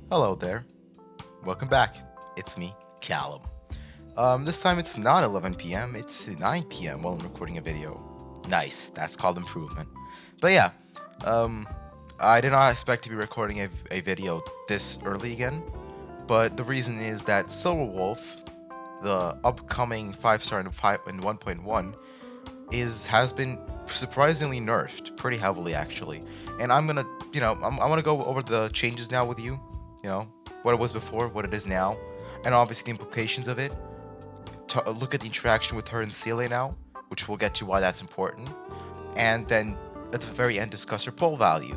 Hello there. Welcome back. It's me, Callum. This time it's not 11 p.m., it's 9 p.m. while I'm recording a video. Nice, that's called improvement. But yeah, um, I did not expect to be recording a video this early again, but the reason is that Silver Wolf, the upcoming 5-star in 1.1, has been surprisingly nerfed pretty heavily actually. And I'm gonna, I want to go over the changes now with you. What it was before, what it is now, and obviously the implications of it. Look at the interaction with her and Celia now, which we'll get to why that's important, and then at the very end discuss her pull value.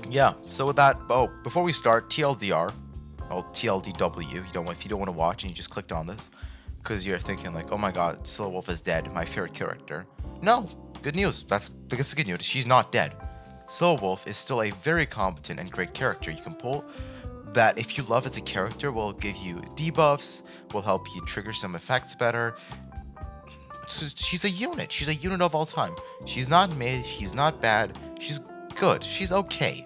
Yeah. So with that, before we start, TLDR, TLDW. If you don't want to watch and you just clicked on this because you're thinking like, oh my God, Silver Wolf is dead, my favorite character. No, good news. That's good news. She's not dead. Silver Wolf is still a very competent and great character you can pull that if you love as a character will give you debuffs, will help you trigger some effects better. So she's a unit. She's a unit of all time. She's not mid, she's not bad, she's good, she's okay.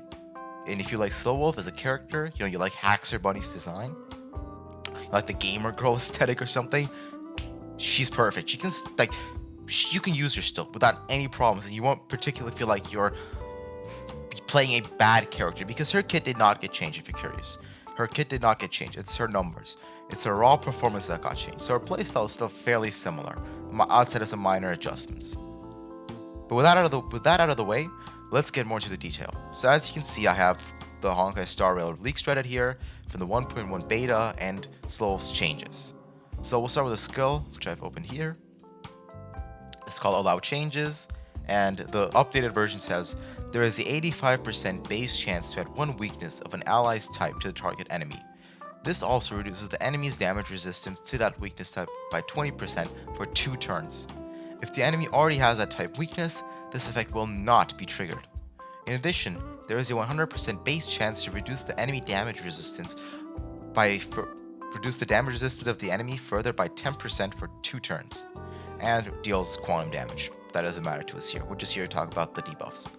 And if you like Silver Wolf as a character, you like Haxer Bunny's design, you like the gamer girl aesthetic or something, she's perfect. She can you can use her still without any problems, and you won't particularly feel like you're playing a bad character because her kit did not get changed. If you're curious, her kit did not get changed. It's her numbers. It's her raw performance that got changed. So her playstyle is still fairly similar, outside of some minor adjustments. But with that out of the way, let's get more into the detail. So as you can see, I have the Honkai Star Rail leaks threaded here from the 1.1 beta and Slow's changes. So we'll start with a skill, which I've opened here. It's called Allow Changes, and the updated version says there is the 85% base chance to add one weakness of an ally's type to the target enemy. This also reduces the enemy's damage resistance to that weakness type by 20% for 2 turns. If the enemy already has that type weakness, this effect will not be triggered. In addition, there is a 100% base chance to reduce the enemy damage resistance reduce the damage resistance of the enemy further by 10% for 2 turns, and deals quantum damage. That doesn't matter to us here. We're just here to talk about the debuffs.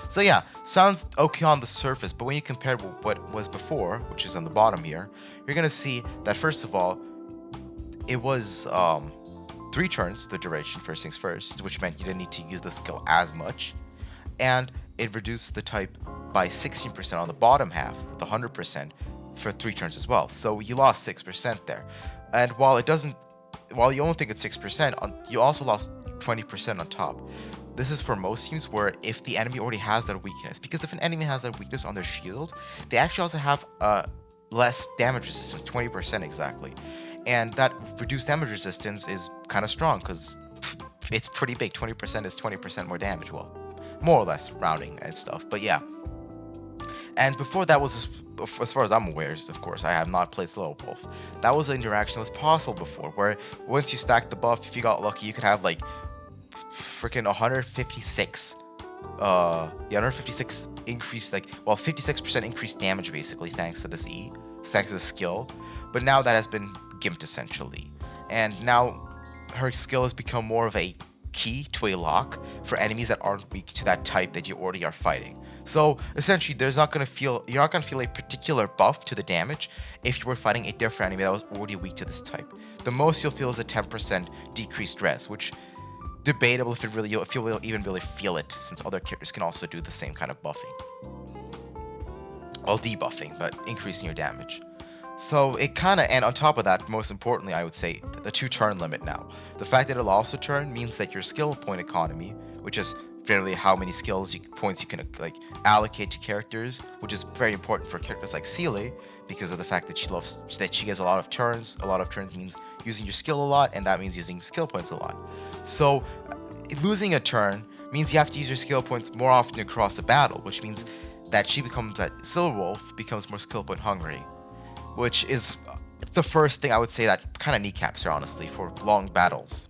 So yeah, sounds okay on the surface, but when you compare what was before, which is on the bottom here, you're gonna see that first of all, it was 3 turns, the duration, first things first, which meant you didn't need to use the skill as much, and it reduced the type by 16% on the bottom half, with 100% for 3 turns as well. So you lost 6% there, and while you only think it's 6%, you also lost 20% on top. This is for most teams where if the enemy already has that weakness, because if an enemy has that weakness on their shield, they actually also have less damage resistance, 20% exactly. And that reduced damage resistance is kind of strong because it's pretty big. 20% is 20% more damage. Well, more or less rounding and stuff, but yeah. And before that was, as far as I'm aware, of course, I have not played Slow Wolf. That was an interaction that was possible before, where once you stack the buff, if you got lucky, you could have like freaking 156 increase, 56% increased damage basically thanks to this thanks to the skill. But now that has been gimped essentially, and now her skill has become more of a key to a lock for enemies that aren't weak to that type that you already are fighting. So essentially, you're not gonna feel a particular buff to the damage if you were fighting a different enemy that was already weak to this type. The most you'll feel is a 10% decreased res, which debatable if you will even really feel it, since other characters can also do the same kind of buffing. Well, debuffing, but increasing your damage. So it kind of, and on top of that, most importantly, I would say the 2-turn limit now. The fact that it'll also turn means that your skill point economy, which is generally how many points you can allocate to characters, which is very important for characters like Celia, because of the fact that she gets a lot of turns. A lot of turns means using your skill a lot, and that means using skill points a lot. So losing a turn means you have to use your skill points more often across the battle, which means that Silver Wolf becomes more skill point hungry, which is the first thing I would say that kind of kneecaps her, honestly, for long battles.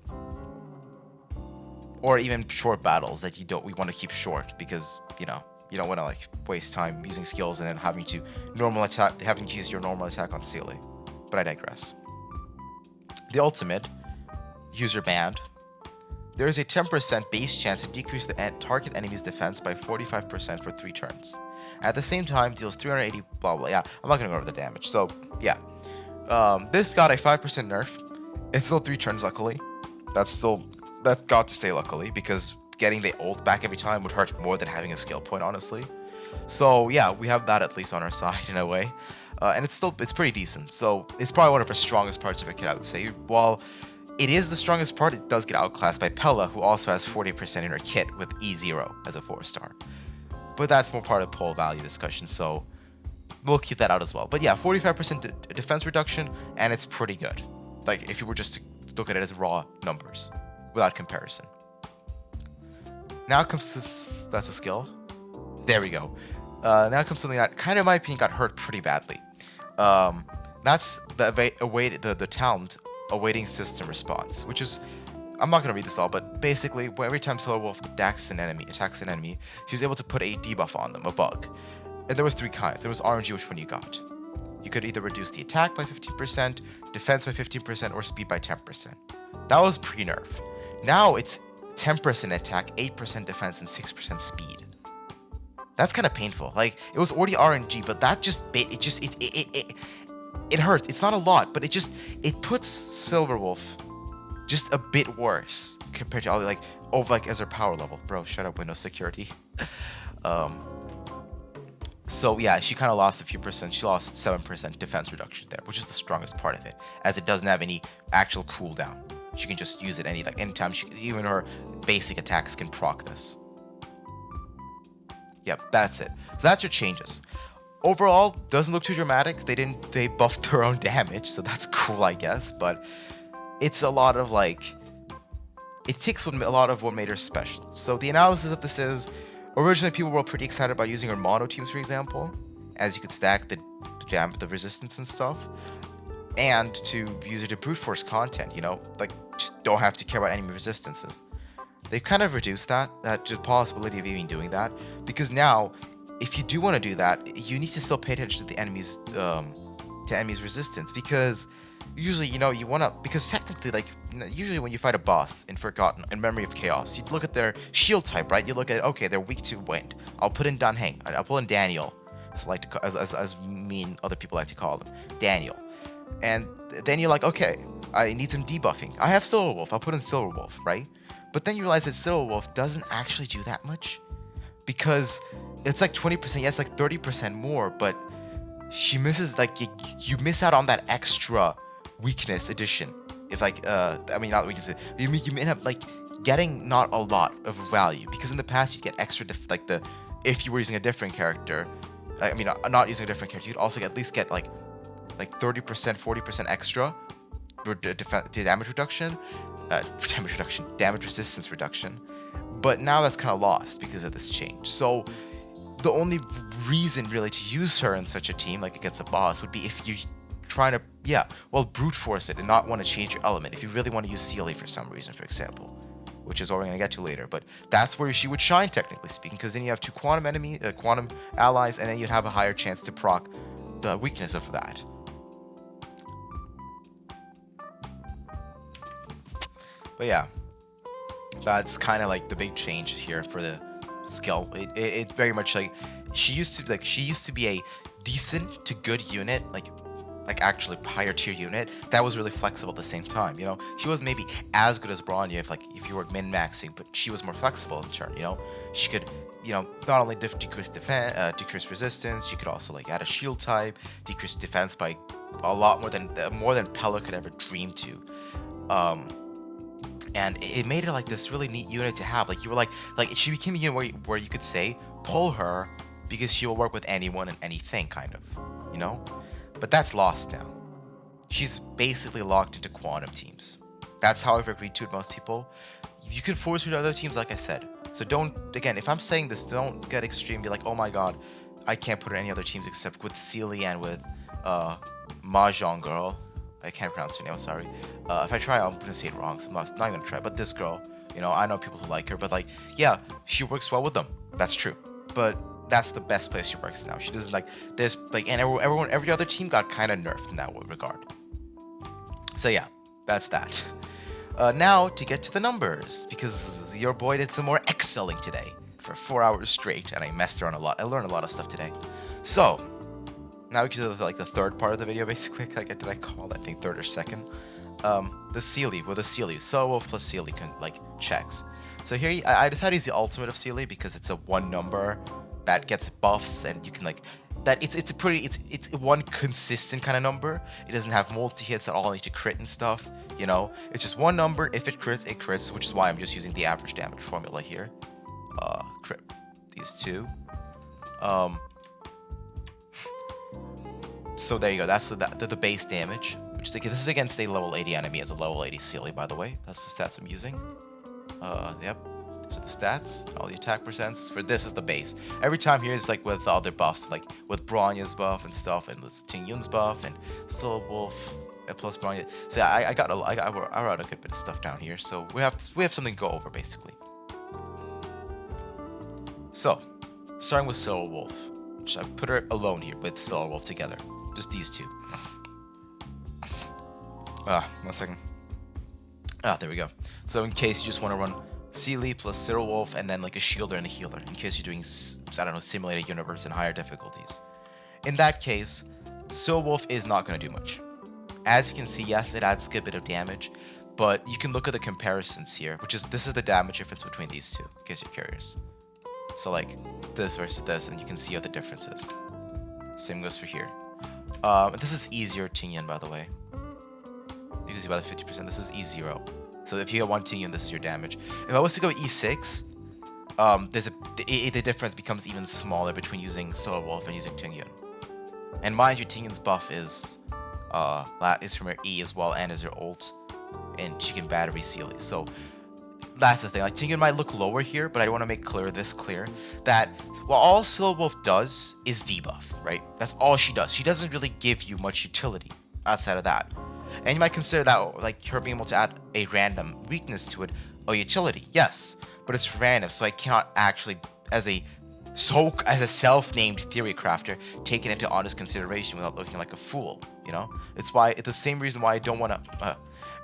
Or even short battles that we want to keep short, because, you don't want to waste time using skills and then having to use your normal attack on Celia. But I digress. The ultimate, user banned. There is a 10% base chance to decrease the target enemy's defense by 45% for 3 turns. At the same time, deals 380 blah blah. Yeah, I'm not gonna go over the damage. So yeah, this got a 5% nerf. It's still 3 turns, luckily. That got to stay luckily, because getting the ult back every time would hurt more than having a skill point, honestly. So yeah, we have that at least on our side in a way. And it's pretty decent. So it's probably one of our strongest parts of our kit, I would say. While it is the strongest part, it does get outclassed by Pella, who also has 40% in her kit with E0 as a 4-star. But that's more part of poll value discussion, so we'll keep that out as well. But yeah, 45% defense reduction, and it's pretty good. Like, if you were just to look at it as raw numbers, without comparison. Now comes this, that's a skill. There we go. Now comes something that kind of, in my opinion, got hurt pretty badly. That's the talent awaiting system response, which is, I'm not going to read this all, but basically, every time Solar Wolf attacks an enemy, she was able to put a debuff on them, a bug. And there was 3 kinds. There was RNG, which one you got. You could either reduce the attack by 15%, defense by 15%, or speed by 10%. That was pre-nerf. Now it's 10% attack, 8% defense, and 6% speed. That's kind of painful. Like, it was already RNG, but that it hurts. It's not a lot, but it puts Silverwolf just a bit worse compared to all as her power level. Bro, shut up, Windows security. So yeah, she kind of lost a few percent. She lost 7% defense reduction there, which is the strongest part of it, as it doesn't have any actual cooldown. She can just use it anytime. Even her basic attacks can proc this. Yep, that's it. So that's your changes. Overall, doesn't look too dramatic. They buffed their own damage, so that's cool, I guess. But it's a lot of it takes a lot of what made her special. So the analysis of this is, originally people were pretty excited about using her mono teams, for example, as you could stack the resistance and stuff, and to use it to brute force content. Just don't have to care about enemy resistances. They've kind of reduced that just possibility of even doing that, because now, if you do want to do that, you need to still pay attention to the enemy's resistance, because usually, you want to, because technically, usually when you fight a boss in Memory of Chaos, you look at their shield type, right? You look at, okay, they're weak to wind. I'll put in Danheng. I'll pull in Daniel, as me and other people like to call them, Daniel. And then you're like, okay, I need some debuffing. I have Silverwolf. I'll put in Silverwolf, right? But then you realize that Silverwolf doesn't actually do that much, because it's 20%, yes, 30% more, but she misses, you miss out on that extra weakness addition. If not weakness, you end up getting not a lot of value, because in the past you'd get extra if you were using a different character, not using a different character, you'd also at least get 30%, 40% extra damage reduction, damage resistance reduction. But now that's kind of lost because of this change. So the only reason really to use her in such a team against a boss would be if you trying to brute force it and not want to change your element. If you really want to use Sealy for some reason, for example, which is what we're going to get to later. But that's where she would shine, technically speaking, because then you have 2 quantum allies, and then you'd have a higher chance to proc the weakness of that. But yeah, that's kind of the big change here for the skill. It very much she used to be a decent to good unit, actually higher tier unit that was really flexible at the same time. She was maybe as good as Bronya if you were min maxing, but she was more flexible in turn. She could not only decrease defense, decrease resistance, she could also add a shield type, decrease defense by a lot more than Pella could ever dream to. And it made her this really neat unit to have. You were she became a unit where you could say pull her because she will work with anyone and anything, kind of, But that's lost now. She's basically locked into quantum teams. That's how I've agreed to it, most people. You can force her to other teams, like I said. So if I'm saying this, don't get extreme and be like, oh my god, I can't put her in any other teams except with Sealy and with Mahjong Girl. I can't pronounce her name, I'm sorry. If I try, I'm gonna say it wrong, so I'm not gonna try. But this girl, I know people who like her, but she works well with them. That's true. But that's the best place she works now. She doesn't and every other team got kind of nerfed in that regard. So yeah, that's that. Now to get to the numbers, because your boy did some more excelling today. for 4 hours straight, and I messed around a lot. I learned a lot of stuff today. So, now we can do like the third part of the video, basically. Like, did I call? I think third or second. The Sealy, with the Sealy, Soul Wolf plus Sealy checks. So here, I decided to use the ultimate of Sealy because it's a one number that gets buffs, and you can like that. It's one consistent kind of number. It doesn't have multi hits that all need to crit and stuff. You know, it's just one number. If it crits, it crits, which is why I'm just using the average damage formula here. Crit these two. So there you go. That's the base damage. Which this is against a level 80 enemy as a level 80 Sealy, by the way. That's the stats I'm using. Yep. Those are the stats. All the attack percents. For this is the base. Every time here is like with other buffs, like with Bronya's buff and stuff, and with Tinian's buff and Soul Wolf plus Bronya. So I wrote a good bit of stuff down here. So we have something to go over basically. So starting with Soul Wolf, which I put her alone here with Soul Wolf together. Just these two. 1 second. There we go. So in case you just want to run Sealy plus Soul Wolf and then like a shielder and a healer, in case you're doing, I don't know, simulated universe and higher difficulties. In that case, Soul Wolf is not going to do much. As you can see, yes, it adds a good bit of damage, but you can look at the comparisons here, this is the damage difference between these two, in case you're curious. So like this versus this, and you can see what the difference is. Same goes for here. This is easier Tinian, by the way. You can see about 50%. This is E0. So if you get one Tinian, this is your damage. If I was to go E6, the difference becomes even smaller between using Soul Wolf and using Tinian. And mind you, Tinian's buff is from her E as well, and is her ult, and she can battery Sealy. So that's the thing. Like Tinian might look lower here, but I want to make clear that all Soul Wolf does is debuff, right? That's all she does. She doesn't really give you much utility outside of that. And you might consider that like her being able to add a random weakness to it a utility. Yes, but it's random, so I cannot actually, as a self-named theory crafter, take it into honest consideration without looking like a fool. You know, it's the same reason why I don't want to.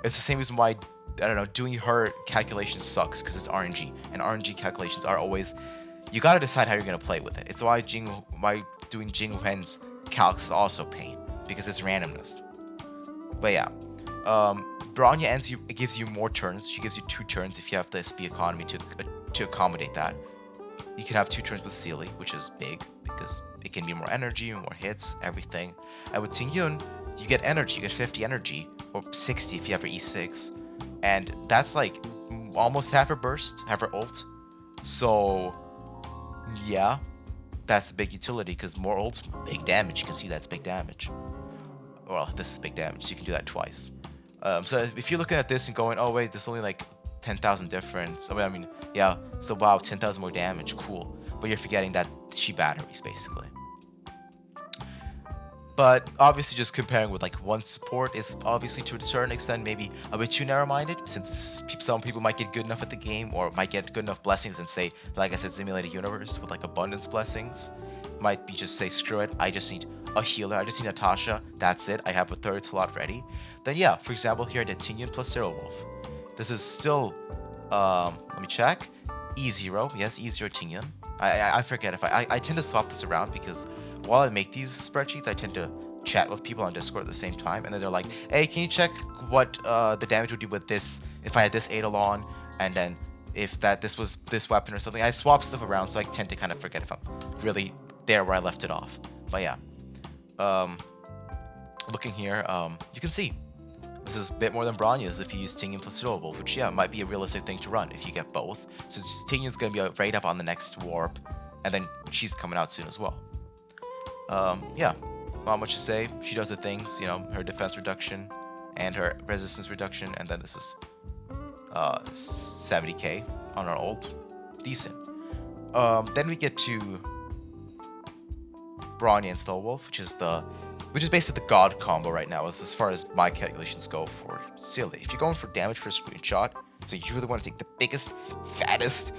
It's the same reason why I don't know, doing her calculations sucks, because it's RNG, and RNG calculations are always, you gotta decide how you're gonna play with it. It's why doing Jing Wen's calcs is also pain, because it's randomness. But yeah, Bronya gives you more turns. She gives you 2 turns if you have the SP economy to accommodate that. You can have 2 turns with Sealy, which is big because it can be more energy, more hits, everything. And with Tinian, you get energy. You get 50 energy, or 60 if you have her E6, and that's like almost half her burst, half her ult. So yeah, that's a big utility, because more ults, big damage. You can see that's big damage. Well, this is big damage, so you can do that twice. So if you're looking at this and going, oh wait, there's only like 10,000 difference. I mean, yeah, so wow, 10,000 more damage, cool. But you're forgetting that she batteries, basically. But obviously just comparing with like one support is obviously to a certain extent maybe a bit too narrow-minded, since some people might get good enough at the game, or might get good enough blessings and say, like I said, simulated universe with like abundance blessings. Might be just say, screw it, I just need a healer, I just need Natasha, that's it, I have a 3rd slot ready. Then yeah, for example here, the Tinian plus Soul Wolf. This is still, let me check, E0, yes, E0 Tinian. I forget if I tend to swap this around, because while I make these spreadsheets, I tend to chat with people on Discord at the same time, and then they're like, hey, can you check what the damage would do with this if I had this Eidolon, and then if this was this weapon or something. I swap stuff around, so I tend to kind of forget if I'm really there where I left it off. But yeah, looking here, you can see this is a bit more than Bronya's if you use Tinian plus Soul Wolf, which yeah, might be a realistic thing to run if you get both. So Tinian's going to be right up on the next warp, and then she's coming out soon as well. Yeah, not much to say. She does the things, you know, her defense reduction and her resistance reduction, and then this is 70k on our ult. Decent. Then we get to Bronya and Soul Wolf, which is basically the god combo right now, as far as my calculations go for Sealy. If you're going for damage for a screenshot, so you really want to take the biggest, fattest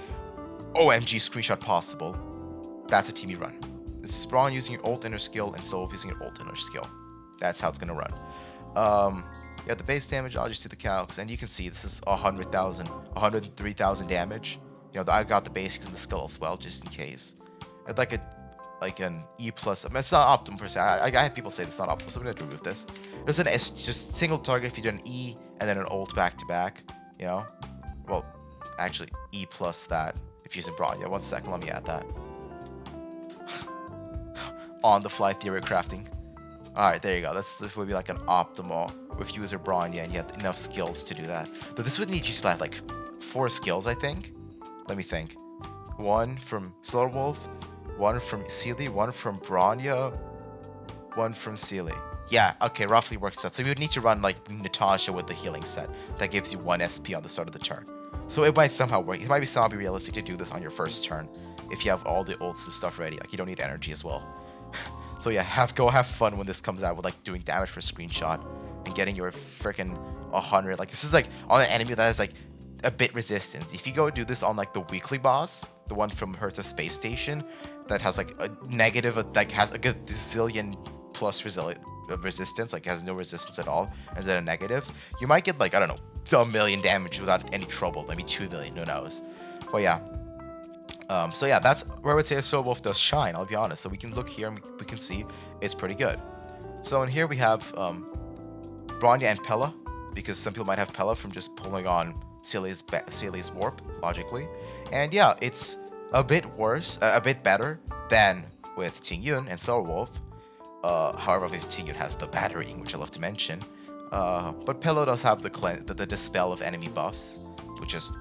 OMG screenshot possible, that's a team you run. This is Brawn using your ult and her skill, and Soul Wolf using your ult and her skill. That's how it's gonna run. Yeah, the base damage, I'll just do the calcs, and you can see this is 100,000, 103,000 damage You know, I got the basics and the skill as well, just in case. It's like an E plus. I mean, it's not optimal per se. I have people say it's not optimal, so I'm gonna remove this. There's an S, just single target if you do an E and then an ult back to back. You know, well, actually E plus that if you're using Brawn. Yeah, 1 second, let me add that. On the fly theory crafting. All right, there you go. This would be like an optimal with user Bronya, and you have enough skills to do that. But this would need you to have like 4 skills, I think. Let me think. 1 from Slow Wolf, 1 from Sealy, 1 from Bronya, 1 from Sealy. Yeah, okay, roughly works out. So you would need to run like Natasha with the healing set. That gives you 1 SP on the start of the turn. So it might somehow work. It might somehow be realistic to do this on your first turn if you have all the ults and stuff ready. Like you don't need energy as well. So yeah, go have fun when this comes out with like doing damage for a screenshot and getting your freaking 100. Like this is like on an enemy that has like a bit resistance. If you go do this on like the weekly boss, the one from Hertha Space Station, that has like a negative, like has a gazillion plus resistance, like has no resistance at all, and then negatives, you might get like, I don't know, 1 million damage without any trouble, maybe 2 million, who knows. But yeah. So yeah, that's where I would say a Slow Wolf does shine, I'll be honest. So we can look here and we can see it's pretty good. So in here we have Bronya and Pella, because some people might have Pella from just pulling on Sealy's warp, logically. And yeah, it's a bit worse, a bit better than with Tinian and Slow Wolf. However, obviously Tinian has the battering, which I love to mention. But Pella does have the dispel of enemy buffs, which is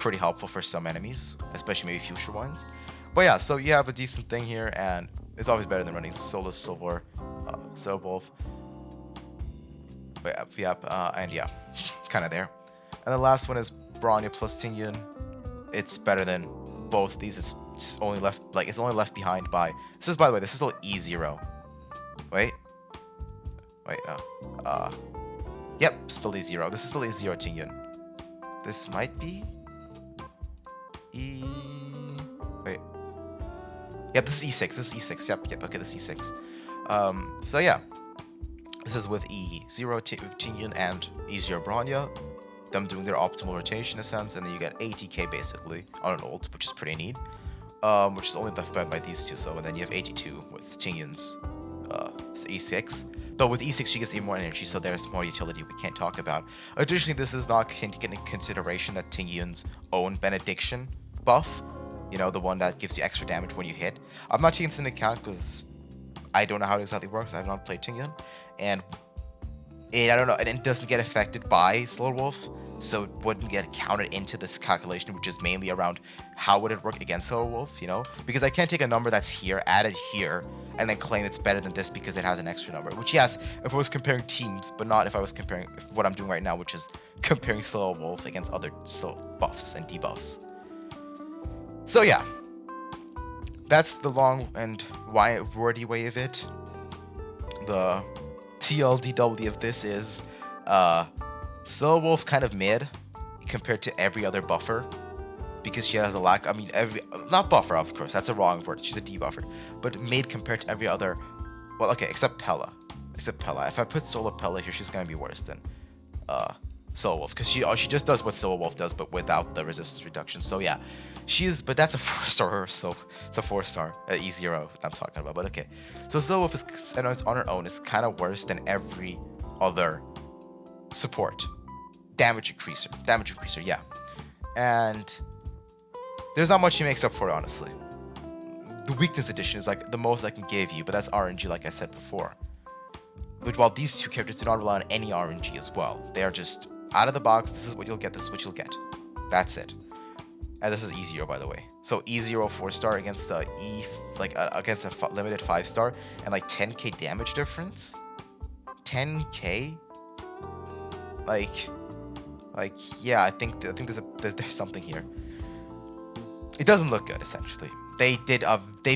pretty helpful for some enemies, especially maybe future ones. But yeah, so you have a decent thing here, and it's always better than running solo Slow Wolf. Yep, and yeah, kind of there. And the last one is Bronya plus Tinian. It's better than both of these. It's only left behind by. This is, by the way, this is still E0. Wait, no. Yep, still E0. This is still E0 Tinian. This might be wait. Yep, this is E6. This is E6. Yep. Okay, this is E6. So yeah, this is with E0 Tinian and E0 Bronya. Them doing their optimal rotation in a sense, and then you get 80k basically on an ult, which is pretty neat. Which is only left by these two. So and then you have 82 with Tinian's E6. Though with E6 she gets even more energy, so there's more utility we can't talk about. Additionally, this is not taken into consideration that Tinian's own benediction buff, you know, the one that gives you extra damage when you hit. I'm not taking this into account because I don't know how it exactly works. I have not played Tinian, and I don't know, and it doesn't get affected by Slow Wolf, so it wouldn't get counted into this calculation, which is mainly around how would it work against Slow Wolf, you know? Because I can't take a number that's here, add it here, and then claim it's better than this because it has an extra number. Which, yes, if I was comparing teams, but not if I was comparing what I'm doing right now, which is comparing Slow Wolf against other slow buffs and debuffs. So yeah, that's the long and wordy way of it. The TLDW of this is Slow Wolf kind of mid compared to every other buffer, because she has a lack, I mean, not buffer, of course, that's a wrong word, she's a debuffer, but mid compared to every other, well, okay, except Pella. If I put solo Pella here, she's gonna be worse than Slow Wolf, because she just does what Slow Wolf does, but without the resistance reduction. So yeah, but that's a 4-star, so it's a 4-star, E0 I'm talking about, but okay. So Slow Wolf is, I know it's on her own, it's kind of worse than every other support. Damage increaser, yeah. And there's not much she makes up for it, honestly. The weakness edition is like the most I can give you, but that's RNG, like I said before. But while these two characters do not rely on any RNG as well, they are just out of the box. This is what you'll get. This is what you'll get. That's it. And this is E0, by the way. So E0 4-star against the against a limited 5-star, and like 10k damage difference. 10k. Like yeah, I think there's something here. It doesn't look good, essentially. They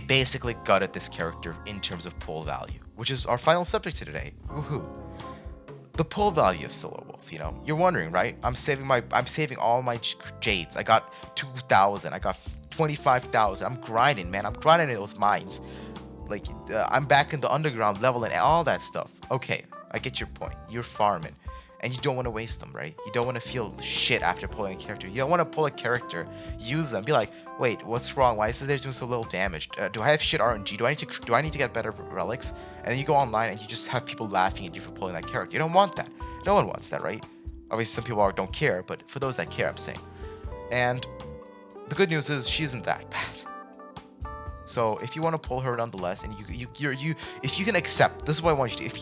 basically gutted this character in terms of pull value, which is our final subject to today. Woohoo! The pull value of Slow Wolf. You know, you're wondering, right? I'm saving all my jades. I got 2,000. I got 25,000. I'm grinding, man. I'm grinding in those mines. Like I'm back in the underground level and all that stuff. Okay, I get your point. You're farming, and you don't want to waste them, right? You don't want to feel shit after pulling a character. You don't want to pull a character, use them, be like, wait, what's wrong? Why is this doing so little damage? Do I have shit RNG? Do I need to get better relics? And then you go online and you just have people laughing at you for pulling that character. You don't want that. No one wants that, right? Obviously, some people don't care, but for those that care, I'm saying. And the good news is she isn't that bad. So if you want to pull her nonetheless, and if you can accept, this is what I want you to.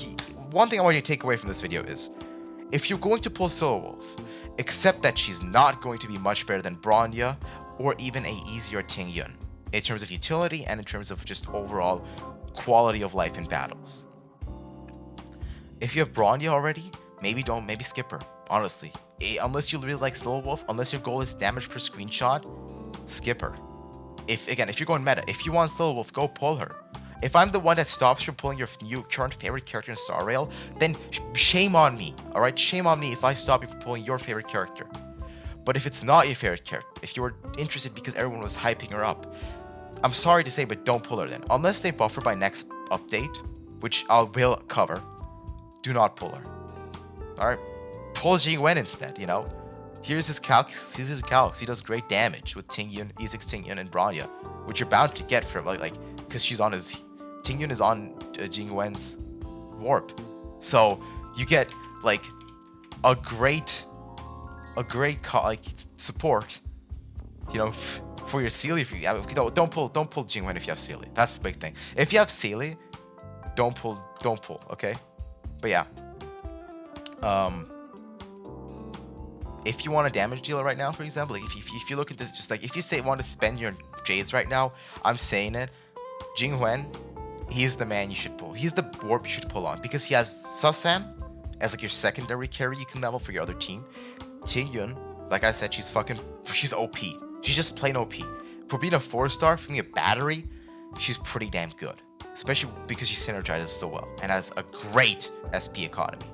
One thing I want you to take away from this video is, if you're going to pull Solo Wolf, accept that she's not going to be much better than Bronya or even a easier Tinian in terms of utility and in terms of just overall quality of life in battles. If you have Bronya already, maybe skip her. Honestly, unless you really like Solo Wolf, unless your goal is damage per screenshot, skip her. If you're going meta, if you want Solo Wolf, go pull her. If I'm the one that stops you from pulling your new current favorite character in Star Rail, then shame on me, alright? Shame on me if I stop you from pulling your favorite character. But if it's not your favorite character, if you were interested because everyone was hyping her up, I'm sorry to say, but don't pull her then. Unless they buff her by next update, which I will cover, do not pull her. Alright? Pull Jingwen instead, you know? Here's his calcs. He does great damage with Tinian, E6 Tinian, and Bronya, which you're bound to get from, like, because she's on his... Tinian is on Jingwen's warp. So, you get, like, a great support, you know, for your Sealy. Don't pull Jingwen if you have Sealy. That's the big thing. If you have Sealy, don't pull, okay? But yeah. If you want a damage dealer right now, for example, like if you look at this, just like if you want to spend your Jades right now, I'm saying it, Jingwen, he's the man you should pull. He's the warp you should pull on because he has Susan as like your secondary carry you can level for your other team. Tinian, like I said, she's OP. She's just plain OP. For being a 4-star, for being a battery, she's pretty damn good. Especially because she synergizes so well and has a great SP economy.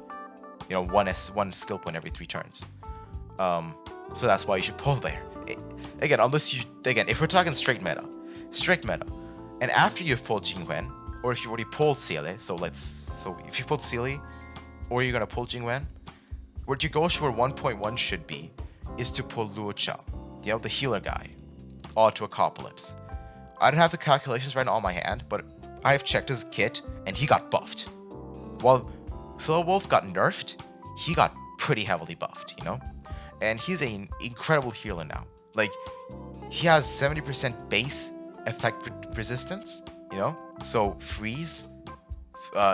You know, one skill point every 3 turns. So that's why you should pull there. If we're talking strict meta, and after you've pulled Jingwen, or if you already pulled Sealy, so if you pulled Sealy, or you're gonna pull Jingwen, what your goal for 1.1 should be, is to pull Luo Chao, you know, the healer guy, Auto Apocalypse. I don't have the calculations right now on my hand, but I have checked his kit, and he got buffed. While Solo Wolf got nerfed, he got pretty heavily buffed, you know? And he's an incredible healer now. Like, he has 70% base effect resistance, you know? So, freeze,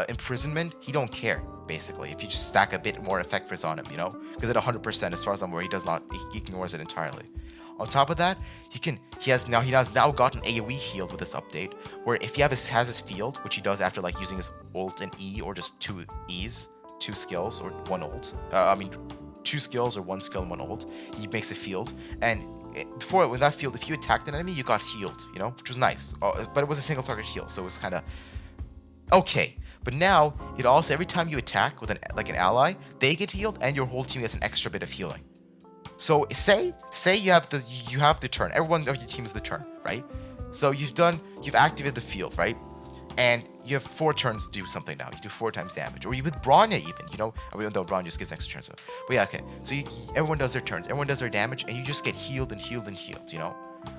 imprisonment, he don't care, basically. If you just stack a bit more effect on him, you know? Because at 100%, as far as I'm aware, he ignores it entirely. On top of that, he has now gotten AoE healed with this update, where if he has his field, which he does after like using his ult and E, or just 2 E's, 2 skills, or 1 ult, 2 skills or 1 skill and 1 ult, he makes a field, and before with that field, if you attacked an enemy, you got healed, you know, which was nice, but it was a single target heal, so it was kind of okay. But now it also, every time you attack with an ally, they get healed, and your whole team gets an extra bit of healing. So say you have the turn. Everyone of your team is the turn, right? So you've activated the field, right? And you have 4 turns to do something now. You do 4 times damage. Or you with Bronya even, you know? I mean, though Brawn just gives extra turns. So. But yeah, okay. So everyone does their turns. Everyone does their damage, and you just get healed and healed and healed, you know?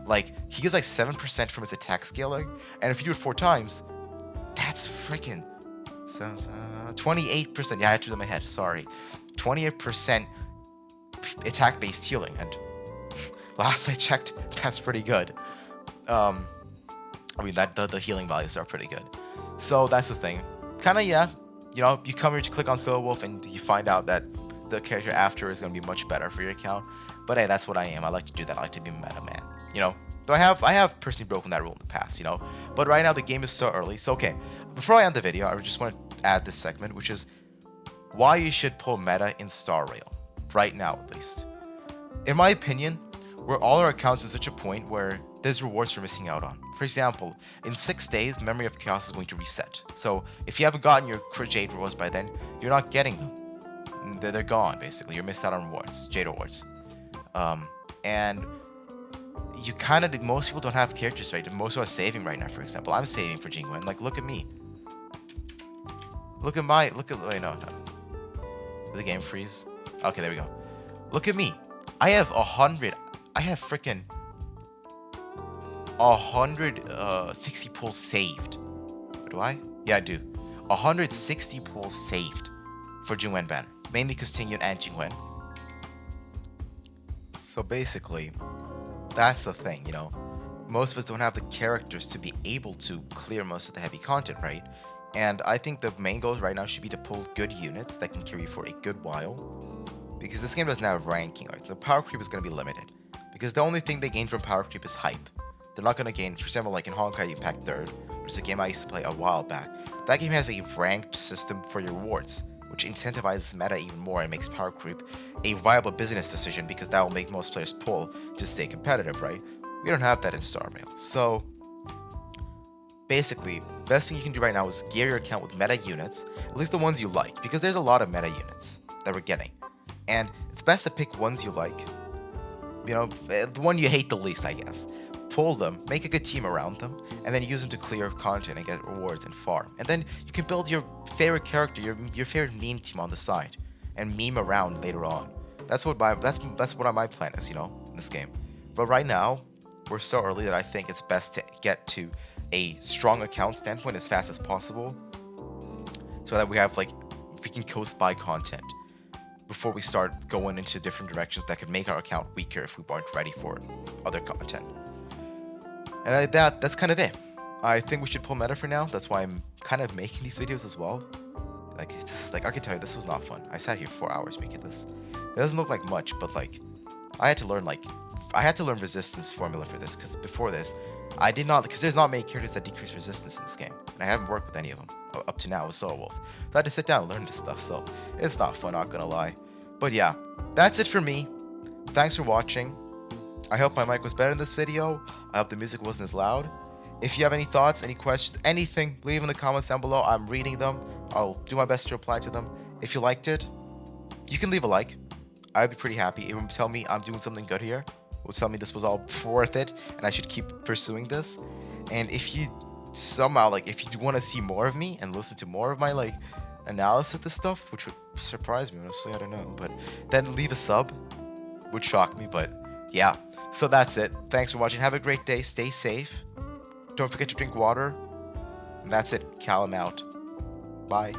Like, he gives like 7% from his attack scaling. And if you do it 4 times, that's freaking... 28%. Yeah, I had to do it in my head. Sorry. 28% attack-based healing. And last I checked, that's pretty good. I mean, the healing values are pretty good. So that's the thing. Kinda, yeah. You know, you come here to click on Solo Wolf and you find out that the character after is going to be much better for your account. But hey, that's what I am. I like to do that. I like to be a meta man. You know, though I have personally broken that rule in the past, you know. But right now the game is so early. So okay, before I end the video, I just want to add this segment, which is why you should pull meta in Star Rail. Right now, at least. In my opinion, we're all our accounts at such a point where there's rewards for missing out on. For example, in 6 days, Memory of Chaos is going to reset. So if you haven't gotten your Jade rewards by then, you're not getting them. They're gone, basically. You're missed out on rewards, Jade rewards. And you kind of, most people don't have characters, right? Most are saving right now, for example. I'm saving for Jingwen. Like, look at me. Wait, no. Did the game freeze? Okay, there we go. Look at me. I have 100. I have freaking 160 pulls saved. Do I? Yeah, I do. 160 pulls saved for Jungwen ban. Mainly because Tinian and Jungwen. So basically, that's the thing, you know. Most of us don't have the characters to be able to clear most of the heavy content, right? And I think the main goal right now should be to pull good units that can carry for a good while. Because this game doesn't have ranking. Like, the power creep is going to be limited. Because the only thing they gain from power creep is hype. They're not going to gain, for example, like in Honkai Impact 3rd, which is a game I used to play a while back. That game has a ranked system for your rewards, which incentivizes meta even more and makes power creep a viable business decision because that will make most players pull to stay competitive, right? We don't have that in Star Rail. So basically, best thing you can do right now is gear your account with meta units, at least the ones you like, because there's a lot of meta units that we're getting. And it's best to pick ones you like. You know, the one you hate the least, I guess. Pull them, make a good team around them, and then use them to clear content and get rewards and farm. And then you can build your favorite character, your favorite meme team on the side, and meme around later on. That's what my plan is, you know, in this game. But right now, we're so early that I think it's best to get to a strong account standpoint as fast as possible, so that we have we can coast by content before we start going into different directions that could make our account weaker if we weren't ready for other content. And that's kind of it. I think we should pull meta for now. That's why I'm kind of making these videos as well. This is I can tell you, this was not fun. I sat here 4 hours making this. It doesn't look like much, but I had to learn resistance formula for this, because before this, I did not, because there's not many characters that decrease resistance in this game, and I haven't worked with any of them up to now with Solo Wolf. So I had to sit down and learn this stuff, so it's not fun, not gonna lie. But yeah, that's it for me. Thanks for watching. I hope my mic was better in this video. I hope the music wasn't as loud. If you have any thoughts, any questions, anything, leave in the comments down below. I'm reading them. I'll do my best to reply to them. If you liked it, you can leave a like. I'd be pretty happy. It would tell me I'm doing something good here. It would tell me this was all worth it, and I should keep pursuing this. And if you somehow, if you do want to see more of me and listen to more of my, analysis of this stuff, which would surprise me, honestly, I don't know. But then leave a sub. Would shock me, but yeah. So that's it. Thanks for watching. Have a great day. Stay safe. Don't forget to drink water. And that's it. Callum out. Bye.